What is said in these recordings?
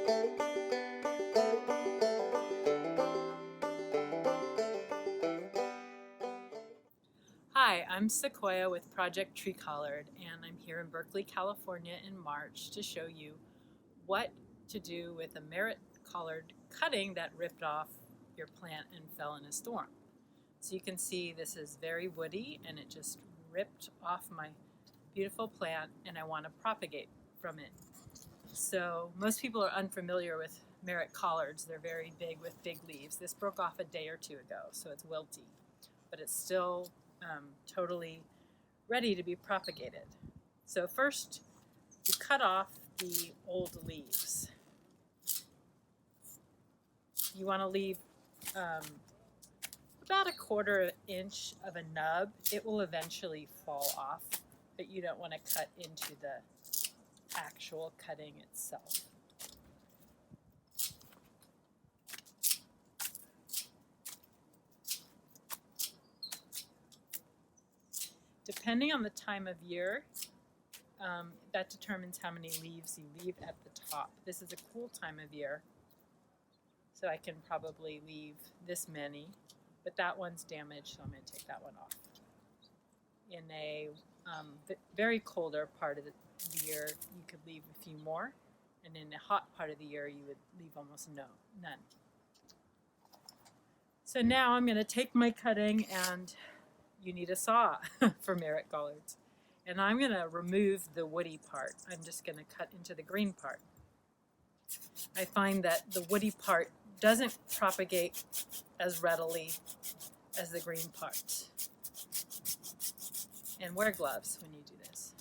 Hi, I'm Sequoia with Merritt Tree Collard, and I'm here in Berkeley, California in March to show you what to do with a Merritt Collard cutting that ripped off your plant and fell in a storm. So you can see this is very woody and it just ripped off my beautiful plant, and I want to propagate from it. So most people are unfamiliar with Merritt Collards. They're very big with big leaves. This broke off a day or two ago, so it's wilty, but it's still totally ready to be propagated. So first, you cut off the old leaves. You want to leave about 1/4 inch of a nub. It will eventually fall off, but you don't want to cut into the actual cutting itself. Depending on the time of year, that determines how many leaves you leave at the top. This is a cool time of year, so I can probably leave this many, but that one's damaged, so I'm going to take that one off. In a very colder part of the year, you could leave a few more, and in a hot part of the year, you would leave almost none. So now I'm going to take my cutting, and you need a saw for Merritt Collards. And I'm going to remove the woody part. I'm just going to cut into the green part. I find that the woody part doesn't propagate as readily as the green part. And wear gloves when you do this.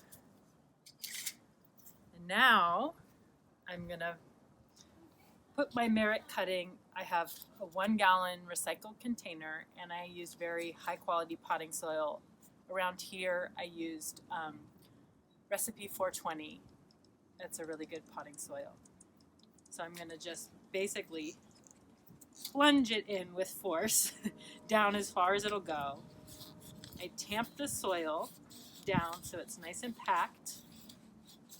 And now I'm going to put my Merritt cutting. I have a 1-gallon recycled container, and I used very high quality potting soil. Around here I used Recipe 420. That's a really good potting soil. So I'm going to just basically plunge it in with force down as far as it'll go. I tamp the soil down so it's nice and packed,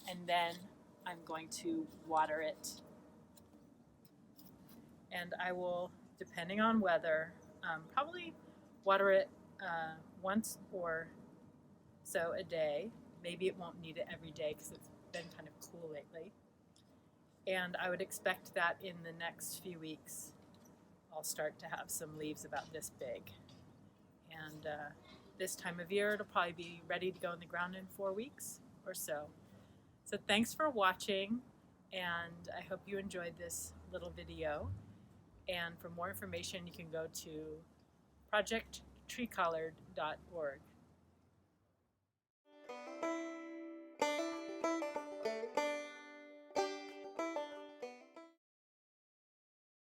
and then I'm going to water it. And I will, depending on weather, probably water it once or so a day. Maybe it won't need it every day because it's been kind of cool lately. And I would expect that in the next few weeks I'll start to have some leaves about this big. And this time of year it'll probably be ready to go in the ground in 4 weeks or so. So thanks for watching, and I hope you enjoyed this little video. And for more information, you can go to projecttreecollard.org.